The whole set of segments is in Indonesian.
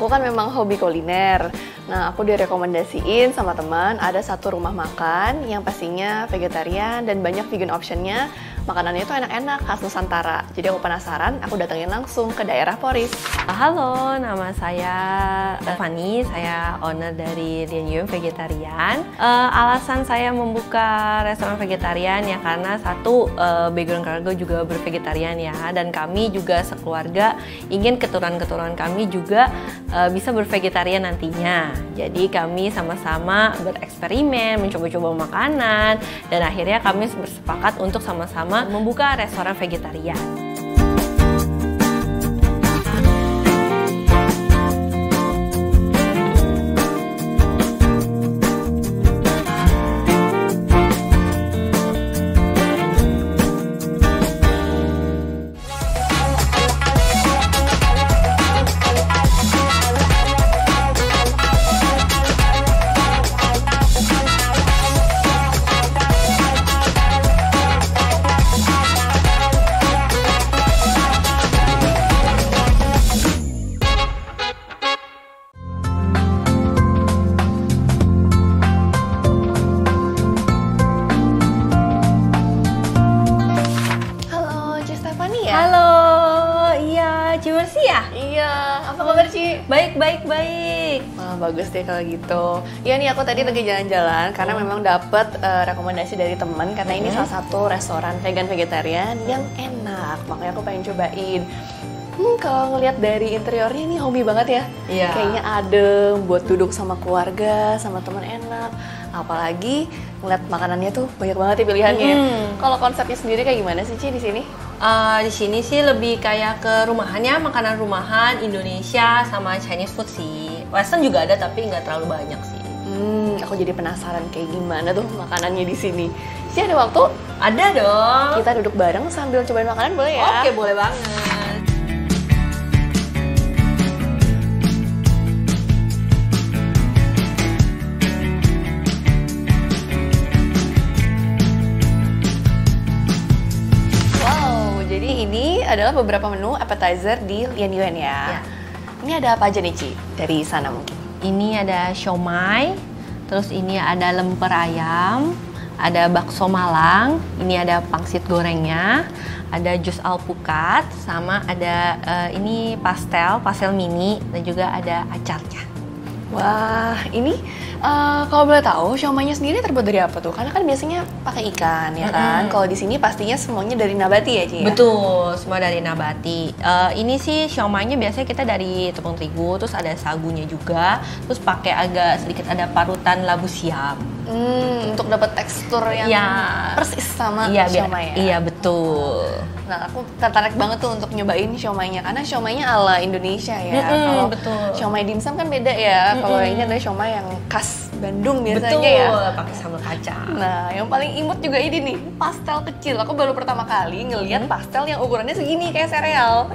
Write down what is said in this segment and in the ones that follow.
Aku kan memang hobi kuliner. Nah, aku direkomendasiin sama teman ada satu rumah makan yang pastinya vegetarian dan banyak vegan optionnya. Makanannya itu enak-enak, khas Nusantara. Jadi aku penasaran, aku datengin langsung ke daerah Poris. Halo, nama saya Fanny, saya owner dari Lian Yuan Vegetarian. Alasan saya membuka restoran vegetarian ya karena satu, background keluarga juga bervegetarian ya, dan kami juga sekeluarga ingin keturunan-keturunan kami juga bisa bervegetarian nantinya. Jadi kami sama-sama bereksperimen, mencoba-coba makanan, dan akhirnya kami bersepakat untuk sama-sama membuka restoran vegetarian. Apa kabar, Ci? Baik. Wah, bagus deh kalau gitu. Iya nih, aku tadi lagi jalan-jalan karena memang dapat rekomendasi dari temen karena ini salah satu restoran vegan vegetarian yang enak. Makanya aku pengen cobain. Kalau ngelihat dari interiornya ini homey banget ya. Iya. Kayaknya adem buat duduk sama keluarga, sama teman enak. Apalagi ngeliat makanannya tuh banyak banget ya pilihannya. Kalau konsepnya sendiri kayak gimana sih, Ci, di sini? Di sini sih lebih kayak ke rumahannya, makanan rumahan Indonesia sama Chinese food sih. Western juga ada tapi nggak terlalu banyak sih. Aku jadi penasaran kayak gimana tuh makanannya di sini. Ci, ada waktu? Ada dong. Kita duduk bareng sambil cobain makanan boleh ya? Oke, boleh banget. Jadi ini adalah beberapa menu appetizer di Lian Yuan ya. Ini ada apa aja nih, Ci? Dari sana mungkin. Ini ada siomay, terus ini ada lemper ayam, ada bakso Malang, ini ada pangsit gorengnya, ada jus alpukat, sama ada ini pastel mini, dan juga ada acarnya. Wah, ini kalau boleh tahu, siomaynya sendiri terbuat dari apa tuh? Karena kan biasanya pakai ikan ya kan. Kalau di sini pastinya semuanya dari nabati ya, Ci? Betul, semua dari nabati. Ini sih siomaynya biasanya kita dari tepung terigu, terus ada sagunya juga, terus pakai agak sedikit ada parutan labu siam. Untuk dapat tekstur yang persis sama siomay ya? Iya, betul. Nah, aku tertarik banget tuh untuk nyobain siomaynya karena siomaynya ala Indonesia ya. Kalau siomay dimsum kan beda ya. Kalau ini adalah siomay yang khas Bandung biasanya ya. Betul, pakai sambal kacang. Nah, yang paling imut juga ini nih, pastel kecil. Aku baru pertama kali ngelihat pastel yang ukurannya segini kayak sereal.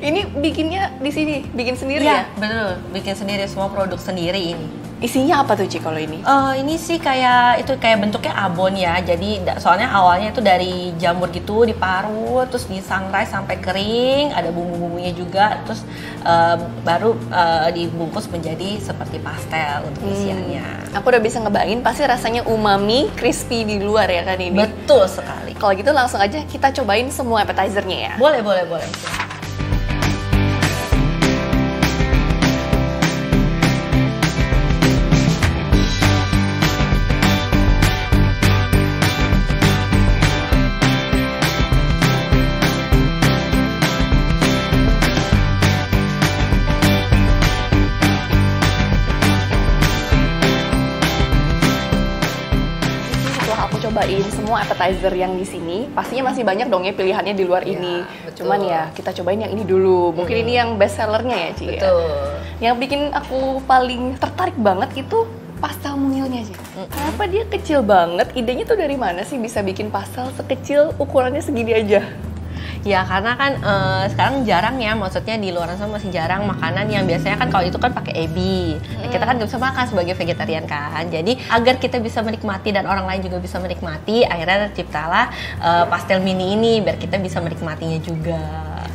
Ini bikinnya di sini, bikin sendiri ya? Betul, bikin sendiri, semua produk sendiri ini. Isinya apa tuh, Ci, kalau ini? Ini sih kayak bentuknya abon ya. Jadi soalnya awalnya itu dari jamur gitu diparut, terus disangrai sampai kering, ada bumbu-bumbunya juga, terus baru dibungkus menjadi seperti pastel untuk isiannya. Aku udah bisa ngebayangin pasti rasanya umami, crispy di luar ya kan ini. Betul sekali. Kalau gitu langsung aja kita cobain semua appetizernya ya. Boleh. Cobain semua appetizer yang di sini, pastinya masih banyak dong ya pilihannya di luar ini. Betul. Cuman ya kita cobain yang ini dulu. Mungkin ini yang best sellernya ya, Ci. Betul. Ya? Yang bikin aku paling tertarik banget itu pastel mungilnya, Ci. Kenapa dia kecil banget? Idenya tuh dari mana sih bisa bikin pastel sekecil ukurannya segini aja? Ya karena kan sekarang jarang ya, maksudnya di luar sana masih jarang makanan yang biasanya kan kalau itu kan pakai ebi. Kita kan nggak bisa makan sebagai vegetarian kan. Jadi agar kita bisa menikmati dan orang lain juga bisa menikmati, akhirnya terciptalah pastel mini ini biar kita bisa menikmatinya juga.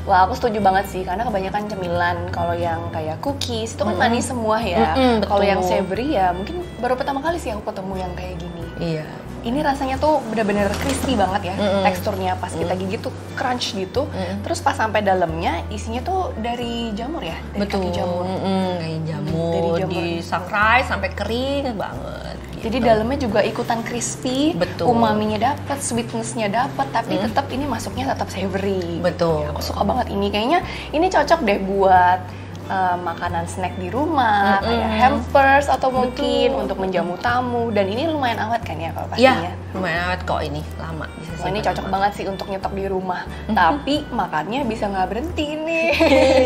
Wah, aku setuju banget sih, karena kebanyakan cemilan kalau yang kayak cookies itu kan manis semua ya. Kalau yang savory ya mungkin baru pertama kali sih aku ketemu yang kayak gini. Iya. Ini rasanya tuh bener-bener crispy banget ya, teksturnya pas kita gigit tuh crunch gitu. Terus pas sampai dalamnya isinya tuh dari jamur ya, dari kaki jamur. Kayak jamur, dari jamur disangrai sampai kering banget. Jadi dalamnya juga ikutan crispy, umaminya dapat, sweetness-nya dapat, tapi tetap ini masuknya tetap savory. Betul. Ya, aku suka banget ini. Kayaknya ini cocok deh buat makanan snack di rumah, kayak hampers atau mungkin untuk menjamu tamu. Dan ini lumayan awet kan ya kalau pastinya? Iya, lumayan awet kok ini, lama. Wah, ini cocok banget sih untuk nyetok di rumah. Tapi makannya bisa nggak berhenti nih.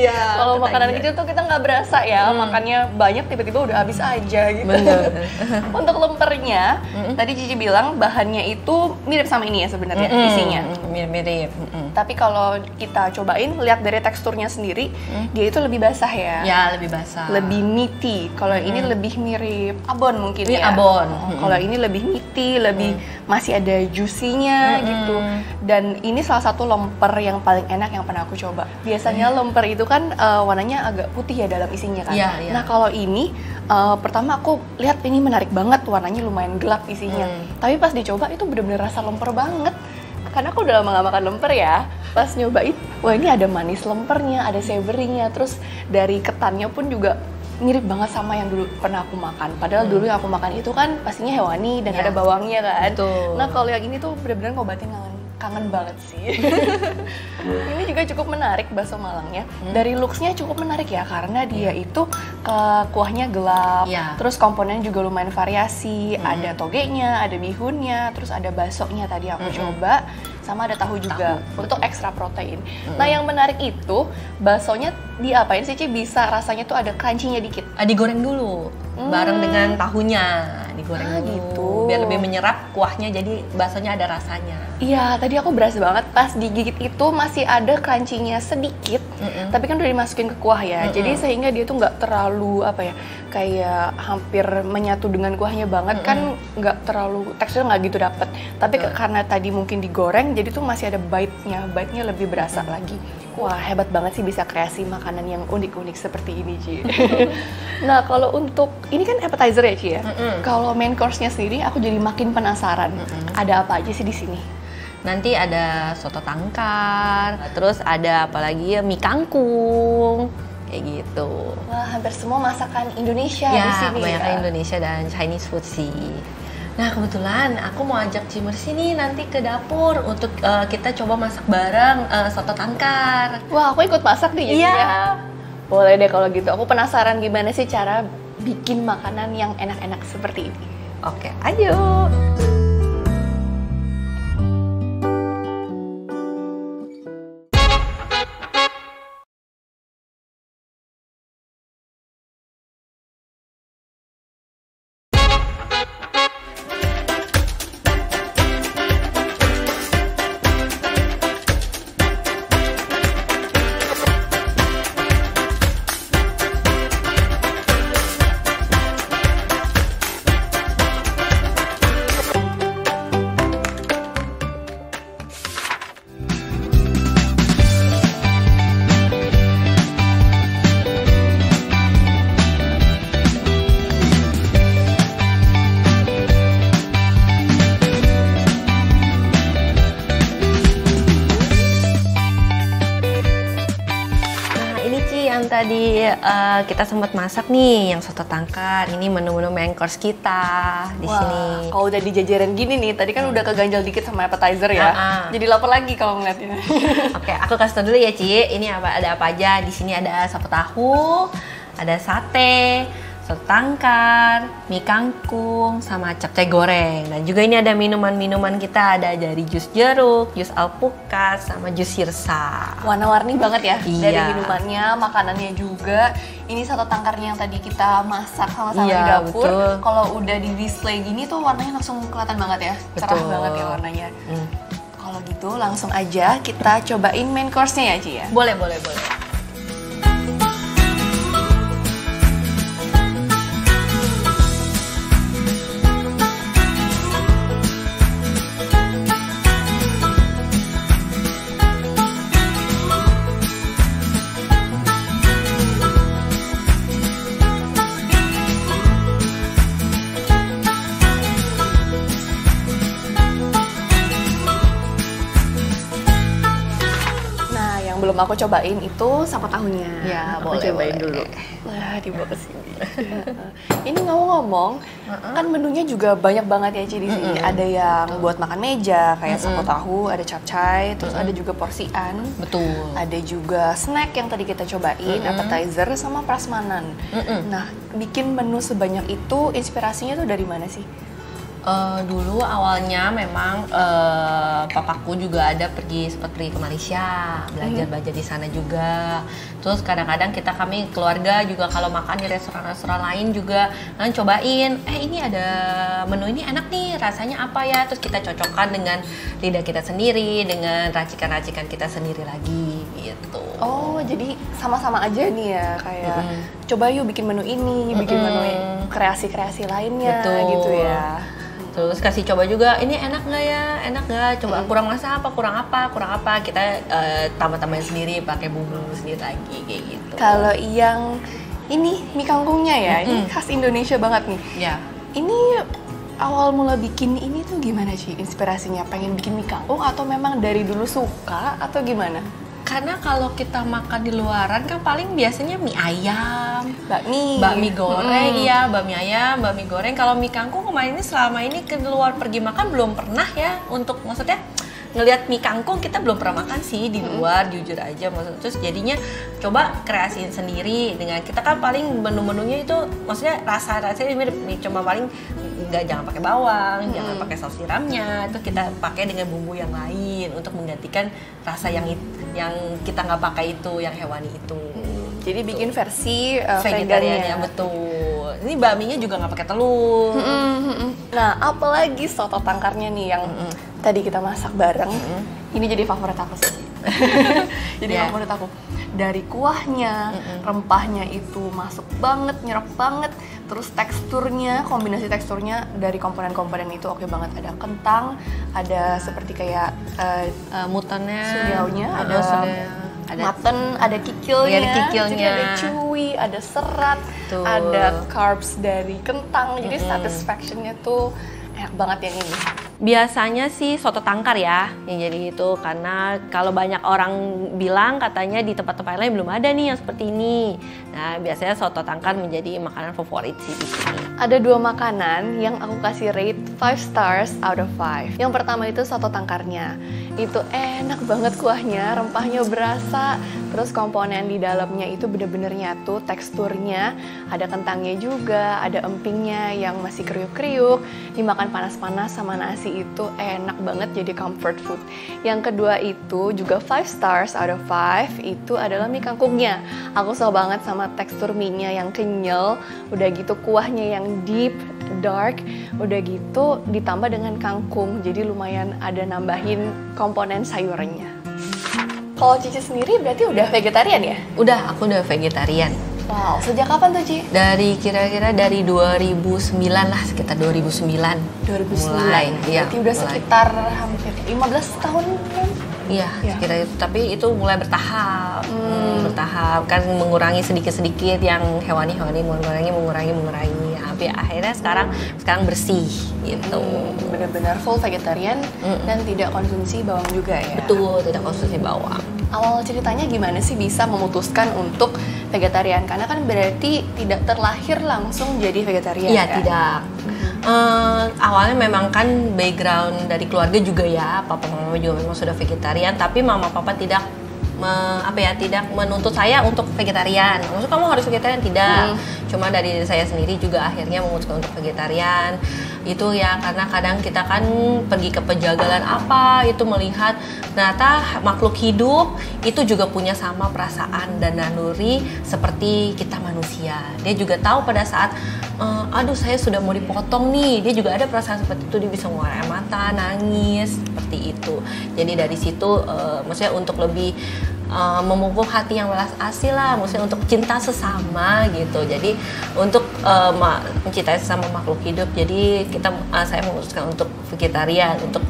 Iya. Kalau makanan gitu tuh kita nggak berasa ya, makannya banyak tiba-tiba udah habis aja gitu. Bener. Untuk lempernya, tadi Cici bilang bahannya itu mirip sama ini ya sebenarnya isinya. Mirip. Tapi kalau kita cobain, lihat dari teksturnya sendiri, dia itu lebih basah ya. Ya, lebih basah. Lebih meaty. Kalau ini lebih mirip abon mungkin ini ya. abon. Kalau ini lebih meaty, lebih masih ada juicy-nya gitu. Dan ini salah satu lemper yang paling enak yang pernah aku coba. Biasanya lemper itu kan warnanya agak putih ya dalam isinya kan. Iya. Nah, kalau ini pertama aku lihat ini menarik banget, warnanya lumayan gelap isinya. Tapi pas dicoba itu bener-bener rasa lemper banget. Karena aku udah lama gak makan lemper ya, pas nyobain, wah ini ada manis lempernya, ada savory-nya, terus dari ketannya pun juga mirip banget sama yang dulu pernah aku makan. Padahal dulu yang aku makan itu kan pastinya hewani dan ada bawangnya kan. Betul. Nah kalau yang ini tuh bener-bener ngobatin kangen banget sih. Ini juga cukup menarik bakso Malangnya. Dari looks-nya cukup menarik ya, karena dia itu kuahnya gelap, terus komponen juga lumayan variasi. Ada togenya, ada bihunnya, terus ada baksonya tadi aku coba, sama ada tahu juga untuk ekstra protein. Nah yang menarik itu baksonya diapain sih Ci? Bisa rasanya tuh ada crunchy-nya dikit. Digoreng dulu bareng dengan tahunya, digoreng dulu gitu. Biar lebih menyerap kuahnya, jadi baksonya ada rasanya. Iya, tadi aku berasa banget pas digigit itu masih ada crunchy-nya sedikit, tapi kan udah dimasukin ke kuah ya, jadi sehingga dia tuh nggak terlalu apa ya, kayak hampir menyatu dengan kuahnya banget, kan nggak terlalu, teksturnya nggak gitu dapet. Tapi karena tadi mungkin digoreng, jadi tuh masih ada bite-nya lebih berasa lagi. Wah, hebat banget sih bisa kreasi makanan yang unik-unik seperti ini, Ci. Nah, kalau untuk ini kan appetizer ya, Ci ya. Kalau main course-nya sendiri, aku jadi makin penasaran. Ada apa aja sih di sini? Nanti ada soto tangkar, terus ada apalagi ya, mie kangkung, kayak gitu. Wah, hampir semua masakan Indonesia di sini. Kebanyakan Indonesia dan Chinese food sih. Nah kebetulan aku mau ajak Cimer sini nanti ke dapur untuk kita coba masak bareng soto tangkar. Wah, aku ikut masak nih jadinya. Boleh deh kalau gitu. Aku penasaran gimana sih cara bikin makanan yang enak-enak seperti ini. Oke, ayo. Tadi kita sempat masak nih yang soto tangkar. Ini menu-menu main course kita di sini. Kalau udah dijajarin gini nih, tadi kan udah keganjal dikit sama appetizer ya. Jadi lapar lagi kalau ngeliatnya. Oke, aku kasih tau dulu ya, Ci. Ini ada apa aja? Di sini ada sapo tahu, ada sate, soto tangkar, mie kangkung, sama capcay goreng. Dan juga ini ada minuman-minuman kita, ada dari jus jeruk, jus alpukat, sama jus sirsa. Warna-warni banget ya, iya. Dari minumannya, makanannya juga. Ini soto tangkarnya yang tadi kita masak sama-sama di dapur. Kalau udah di display gini tuh warnanya langsung kelihatan banget ya, cerah banget ya warnanya. Kalau kalau gitu langsung aja kita cobain main course-nya ya Ci ya? Boleh. Belum aku cobain itu sapa tahunya. Ya, aku cobain dulu. Nah, dibawa ke sini. Ini ngomong-ngomong, kan menunya juga banyak banget ya Ci di sini. Ada yang buat makan meja kayak sapa tahu, ada capcay, terus ada juga porsian. Betul. Ada juga snack yang tadi kita cobain, appetizer sama prasmanan. Nah, bikin menu sebanyak itu inspirasinya tuh dari mana sih? Dulu awalnya memang papaku juga ada sempat pergi ke Malaysia, belajar di sana juga. Terus kadang-kadang kami keluarga juga kalau makan di restoran-restoran lain juga kan cobain, ini ada menu ini enak nih, rasanya apa ya? Terus kita cocokkan dengan lidah kita sendiri, dengan racikan-racikan kita sendiri lagi gitu. Oh, jadi sama-sama aja nih ya, kayak coba yuk bikin menu ini, bikin menu kreasi-kreasi lainnya. Betul. Gitu ya. Terus kasih coba juga, ini enak nggak ya, enak nggak, coba kurang masa apa, kurang apa, kita tambah-tambahin sendiri, pakai bumbu sendiri lagi, kayak gitu. Kalau yang ini mie kangkungnya ya, ini khas Indonesia banget nih. Ya. Ini awal mula bikin ini tuh gimana sih inspirasinya? Pengen bikin mie kangkung atau memang dari dulu suka atau gimana? Karena kalau kita makan di luaran kan paling biasanya mie ayam, bakmi goreng, iya bakmi ayam, bakmi goreng. Kalau mie kangkung kemarin ini selama ini ke luar pergi makan belum pernah ya, untuk maksudnya ngelihat mie kangkung kita belum pernah makan sih di luar, jujur aja. Terus jadinya coba kreasiin sendiri dengan kita kan paling menu-menunya itu maksudnya rasanya mirip, cuma paling jangan pakai bawang, jangan pakai saus tiramnya, itu kita pakai dengan bumbu yang lain untuk menggantikan rasa yang kita nggak pakai itu, yang hewani itu. Jadi bikin versi vegetariannya, betul. Ini bakminya juga nggak pakai telur. Nah, apalagi soto tangkarnya nih yang tadi kita masak bareng. Ini jadi favorit aku sih. Jadi favorit aku. Dari kuahnya, rempahnya itu masuk banget, nyerap banget. Terus teksturnya, kombinasi teksturnya dari komponen-komponen itu oke banget. Ada kentang, ada seperti kayak mutannya, suyaunya, ada mutton, ada kikilnya, jadi ada chewy, ada serat, ada carbs dari kentang. Jadi satisfaction-nya tuh enak banget yang ini. Biasanya sih soto tangkar ya yang jadi itu, karena kalau banyak orang bilang katanya di tempat-tempat lain belum ada nih yang seperti ini. Nah, biasanya soto tangkar menjadi makanan favorit sih di sini. Ada 2 makanan yang aku kasih rate 5 stars out of 5. Yang pertama itu soto tangkarnya. Itu enak banget kuahnya, rempahnya berasa, terus komponen di dalamnya itu bener-bener nyatu, teksturnya, ada kentangnya juga, ada empingnya yang masih kriuk-kriuk, dimakan panas-panas sama nasi itu enak banget, jadi comfort food. Yang kedua itu juga 5 stars out of 5, itu adalah mie kangkungnya. Aku suka banget sama tekstur mie-nya yang kenyal, udah gitu kuahnya yang deep, dark, udah gitu ditambah dengan kangkung, jadi lumayan ada nambahin komponen sayurnya. Kalau Cici sendiri berarti udah vegetarian ya? Aku udah vegetarian. Wow, sejak kapan tuh Ci? Dari kira-kira dari 2009 lah, sekitar 2009. 2009? Mulai, iya. Berarti udah sekitar hampir 15 tahun kan? Iya, kira itu. Tapi itu mulai bertahap, bertahap kan, mengurangi sedikit-sedikit yang hewani-hewani, mengurangi. Tapi akhirnya sekarang bersih gitu. Benar-benar full vegetarian dan tidak konsumsi bawang juga ya? Betul, tidak konsumsi bawang. Awal ceritanya gimana sih bisa memutuskan untuk vegetarian? Karena kan berarti tidak terlahir langsung jadi vegetarian. Iya, kan? tidak. Awalnya memang kan background dari keluarga juga ya, papa mama juga memang sudah vegetarian, tapi mama papa tidak menuntut saya untuk vegetarian. Maksud kamu harus vegetarian, tidak. Cuma dari diri saya sendiri juga akhirnya memutuskan untuk vegetarian. Itu ya karena kadang kita kan pergi ke penjagalan itu melihat ternyata makhluk hidup itu juga punya sama perasaan dan naluri seperti kita manusia. Dia juga tahu pada saat aduh saya sudah mau dipotong nih, dia juga ada perasaan seperti itu, dia bisa ngeluarin air mata, nangis seperti itu. Jadi dari situ maksudnya untuk lebih memupuk hati yang welas asih lah, maksudnya untuk cinta sesama gitu. Jadi untuk mencintai sesama makhluk hidup. Jadi saya memutuskan untuk vegetarian, untuk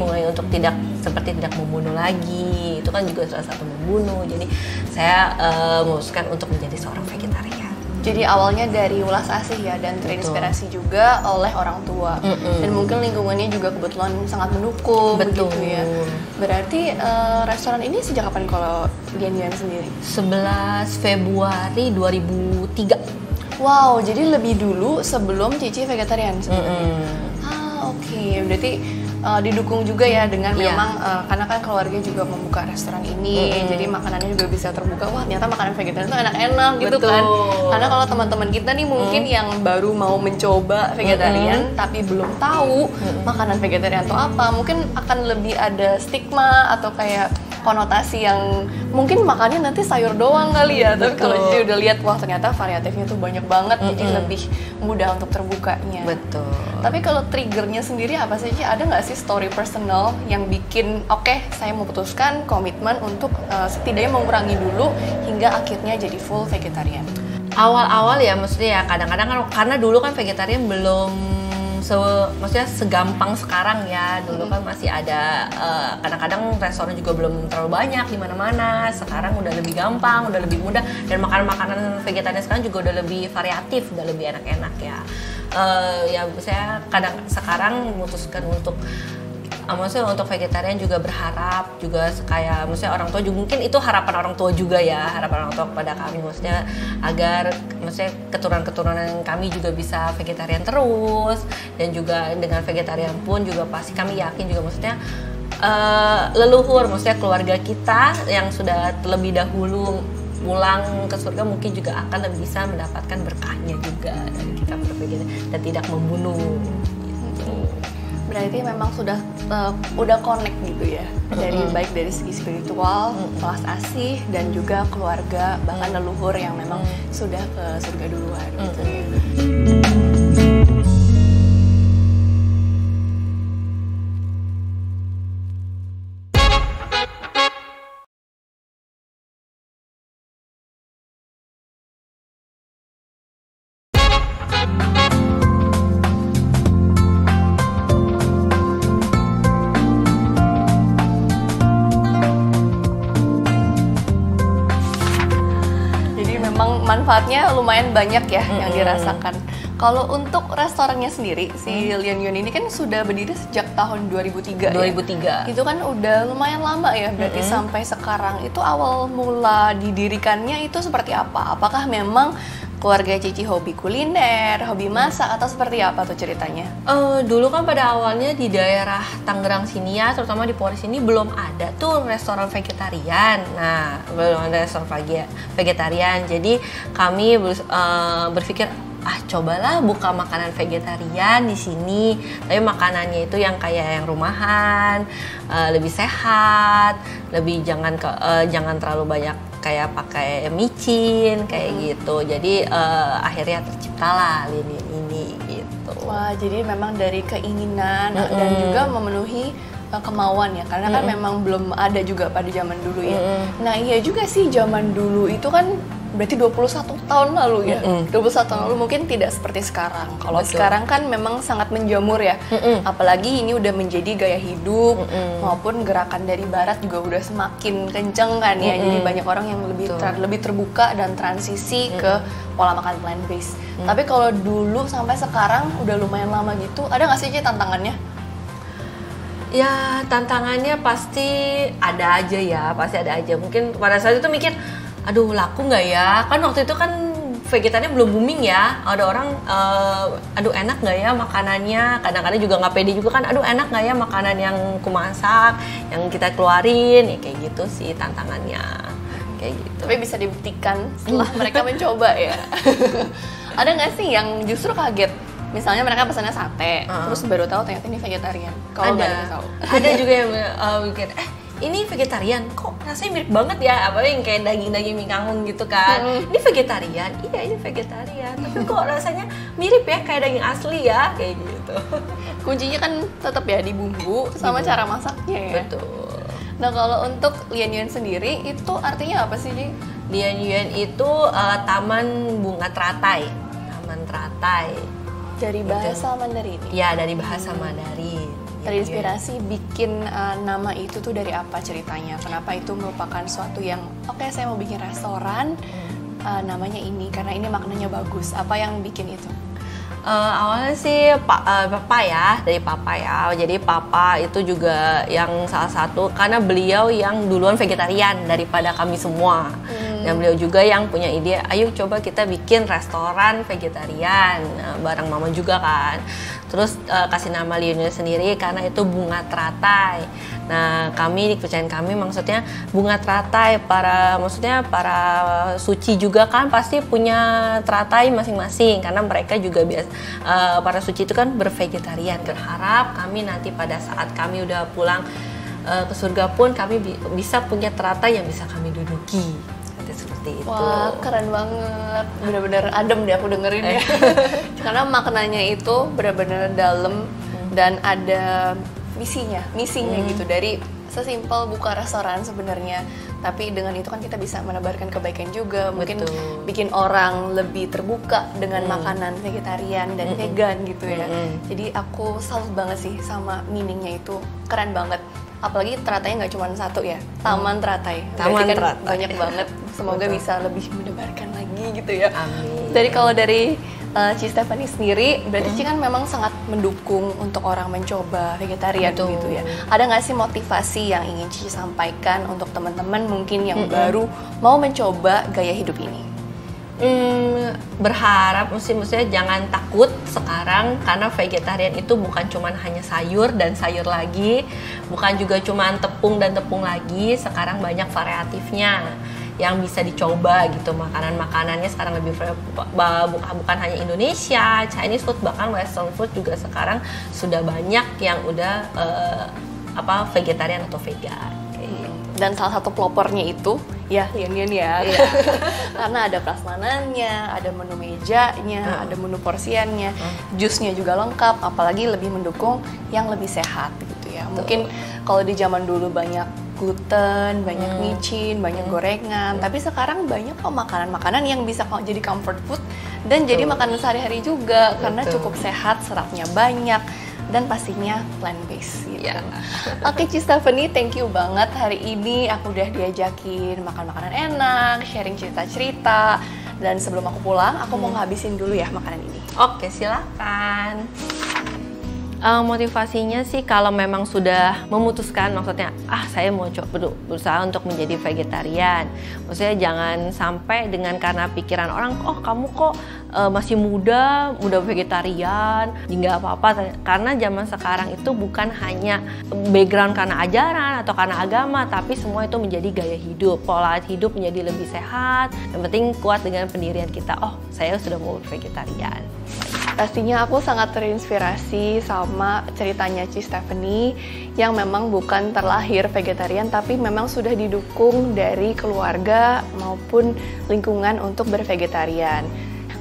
mulai untuk tidak membunuh lagi. Itu kan juga salah satu membunuh. Jadi saya memutuskan untuk menjadi seorang vegetarian. Jadi awalnya dari ulas asih ya, dan terinspirasi juga oleh orang tua. Dan mungkin lingkungannya juga kebetulan sangat mendukung. Betul. Begitu ya. Berarti restoran ini sejak kapan kalau Lian sendiri? 11 Februari 2003. Wow, jadi lebih dulu sebelum Cici vegetarian sebenarnya. Oke. Berarti didukung juga ya dengan memang karena kan keluarga juga membuka restoran ini, jadi makanannya juga bisa terbuka. Wah, ternyata makanan vegetarian itu enak-enak gitu kan. Karena kalau teman-teman kita nih mungkin yang baru mau mencoba vegetarian tapi belum tahu makanan vegetarian itu apa, mungkin akan lebih ada stigma atau kayak konotasi yang mungkin makannya nanti sayur doang kali ya. Tapi kalau jadi udah lihat, wah ternyata variatifnya tuh banyak banget, jadi lebih mudah untuk terbukanya. Betul. Tapi kalau triggernya sendiri apa sih? Ada nggak sih story personal yang bikin oke, saya memutuskan komitmen untuk setidaknya mengurangi dulu hingga akhirnya jadi full vegetarian? Awal-awal ya, maksudnya ya kadang-kadang kan karena dulu kan vegetarian belum maksudnya segampang sekarang ya. Dulu kan masih ada kadang-kadang restoran juga belum terlalu banyak di mana-mana. Sekarang udah lebih gampang, udah lebih mudah, dan makanan-makanan vegetarian sekarang juga udah lebih variatif, udah lebih enak-enak ya. Ya saya sekarang memutuskan untuk maksudnya untuk vegetarian juga berharap juga kayak maksudnya orang tua juga, mungkin itu harapan orang tua juga ya, harapan orang tua kepada kami, maksudnya agar maksudnya keturunan kami juga bisa vegetarian terus, dan juga dengan vegetarian pun juga pasti kami yakin juga maksudnya leluhur, maksudnya keluarga kita yang sudah terlebih dahulu pulang ke surga mungkin juga akan lebih bisa mendapatkan berkahnya juga dari kita bervegetarian dan tidak membunuh. Berarti memang udah connect gitu ya, dari baik dari segi spiritual, welas asih, dan juga keluarga, bahkan leluhur yang memang sudah ke surga duluan gitu ya. Manfaatnya lumayan banyak ya yang dirasakan. Kalau untuk restorannya sendiri, si Lian Yun ini kan sudah berdiri sejak tahun 2003 2003. ya? Itu kan udah lumayan lama ya, berarti sampai sekarang. Itu awal mula didirikannya itu seperti apa? Apakah memang keluarga Cici hobi kuliner, hobi masak, atau seperti apa tuh ceritanya? Dulu kan pada awalnya di daerah Tangerang sini ya, terutama di Polres ini belum ada tuh restoran vegetarian. Nah, belum ada restoran vegetarian. Jadi kami berpikir, cobalah buka makanan vegetarian di sini. Tapi makanannya itu yang kayak yang rumahan, lebih sehat, lebih jangan terlalu banyak kayak pakai micin kayak gitu. Jadi akhirnya terciptalah Lian ini gitu. Wah, jadi memang dari keinginan dan juga memenuhi kemauan ya, karena kan memang belum ada juga pada zaman dulu ya. Nah iya juga sih, zaman dulu itu kan berarti 21 tahun lalu ya. 21 tahun lalu mungkin tidak seperti sekarang. Kalau sekarang kan memang sangat menjamur ya. Apalagi ini udah menjadi gaya hidup, maupun gerakan dari barat juga udah semakin kenceng kan ya. Jadi banyak orang yang lebih terbuka dan transisi ke pola makan plant based. Tapi kalau dulu sampai sekarang udah lumayan lama gitu, ada nggak sih tantangannya? Ya tantangannya pasti ada aja ya, pasti ada aja. Mungkin pada saat itu mikir, aduh laku nggak ya? Kan waktu itu kan vegetarian belum booming ya. Ada orang, aduh enak nggak ya makanannya? Kadang-kadang juga nggak pede juga kan, aduh enak nggak ya makanan yang kumasak, yang kita keluarin, ya kayak gitu sih tantangannya. Kayak gitu. Tapi bisa dibuktikan setelah mereka mencoba ya. Ada nggak sih yang justru kaget? Misalnya mereka pesannya sate, terus baru tahu ternyata ini vegetarian. Kalau nggak tahu. Ada juga yang mikir, ini vegetarian, kok rasanya mirip banget ya, apa yang kayak daging-daging mie kangkung gitu kan. Ini vegetarian, iya ini vegetarian, tapi kok rasanya mirip ya kayak daging asli ya, kayak gitu. Kuncinya kan tetap ya di bumbu sama cara masaknya ya. Betul. Nah kalau untuk Lian Yuan sendiri itu artinya apa sih, Ji? Lian Yuan itu taman bunga teratai, taman teratai. Dari bahasa Mandarin. Ya, dari bahasa Mandarin. Terinspirasi bikin nama itu tuh dari apa ceritanya? Kenapa itu merupakan suatu yang oke, saya mau bikin restoran namanya ini karena ini maknanya bagus. Apa yang bikin itu? Awalnya sih papa ya, dari papa ya. Jadi papa itu juga yang salah satu, karena beliau yang duluan vegetarian daripada kami semua. Dan beliau juga yang punya ide, ayo coba kita bikin restoran vegetarian, bareng mama juga kan. Terus kasih nama Lian Yuan sendiri karena itu bunga teratai. Nah kami, di kepercayaan kami maksudnya bunga teratai, maksudnya para suci juga kan pasti punya teratai masing-masing, karena mereka juga para suci itu kan bervegetarian. Berharap kami nanti pada saat kami udah pulang ke surga pun kami bisa punya teratai yang bisa kami duduki. Seperti itu. Wah, keren banget. Bener-bener adem deh aku dengerin ya. Karena maknanya itu bener-bener dalam dan ada misinya gitu. Dari sesimpel buka restoran sebenarnya, tapi dengan itu kan kita bisa menebarkan kebaikan juga. Mungkin bikin orang lebih terbuka dengan makanan vegetarian dan vegan gitu ya. Jadi aku salut banget sih sama meaningnya itu, keren banget. Apalagi teratainya nggak cuma satu ya, taman teratai. Taman kan teratai. Banyak banget. Semoga bisa lebih mendebarkan lagi gitu ya. Amin. Kalau dari Ci Stephanie sendiri, berarti Ci kan memang sangat mendukung untuk orang mencoba vegetarian gitu ya. Ada nggak sih motivasi yang ingin Ci sampaikan untuk teman-teman mungkin yang baru mau mencoba gaya hidup ini? Berharap maksudnya jangan takut sekarang, karena vegetarian itu bukan cuma hanya sayur dan sayur lagi, bukan juga cuma tepung dan tepung lagi. Sekarang banyak variatifnya yang bisa dicoba gitu. Makanannya sekarang lebih bukan hanya Indonesia, Chinese food, bahkan Western food juga sekarang sudah banyak yang udah vegetarian atau vegan. Dan salah satu pelopornya itu ya Lian Yuan ya. Karena ada prasmanannya, ada menu mejanya, ada menu porsiannya, jusnya juga lengkap, apalagi lebih mendukung yang lebih sehat gitu ya. Mungkin kalau di zaman dulu banyak gluten, banyak micin, banyak gorengan, tapi sekarang banyak kok makanan-makanan yang bisa jadi comfort food dan jadi makanan sehari-hari juga karena cukup sehat, seratnya banyak dan pastinya plant based gitu. Oke, Ci Stephanie, thank you banget hari ini aku udah diajakin makan makanan enak, sharing cerita-cerita, dan sebelum aku pulang aku mau ngabisin dulu ya makanan ini. Oke, silakan. Motivasinya sih kalau memang sudah memutuskan, maksudnya saya mau berusaha untuk menjadi vegetarian, maksudnya jangan sampai dengan karena pikiran orang, kamu kok masih muda vegetarian, nggak apa-apa. Karena zaman sekarang itu bukan hanya background karena ajaran atau karena agama, tapi semua itu menjadi gaya hidup, pola hidup menjadi lebih sehat. Yang penting kuat dengan pendirian kita, saya sudah mau vegetarian. Pastinya aku sangat terinspirasi sama ceritanya Ci Stephanie yang memang bukan terlahir vegetarian, tapi memang sudah didukung dari keluarga maupun lingkungan untuk bervegetarian.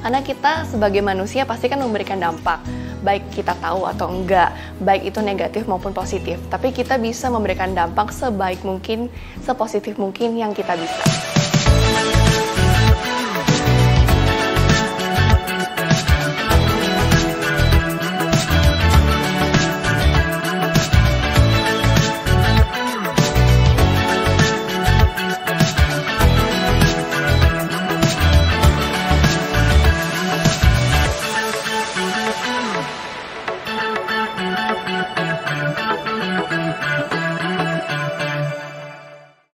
Karena kita sebagai manusia pasti kan memberikan dampak, baik kita tahu atau enggak, baik itu negatif maupun positif. Tapi kita bisa memberikan dampak sebaik mungkin, sepositif mungkin yang kita bisa.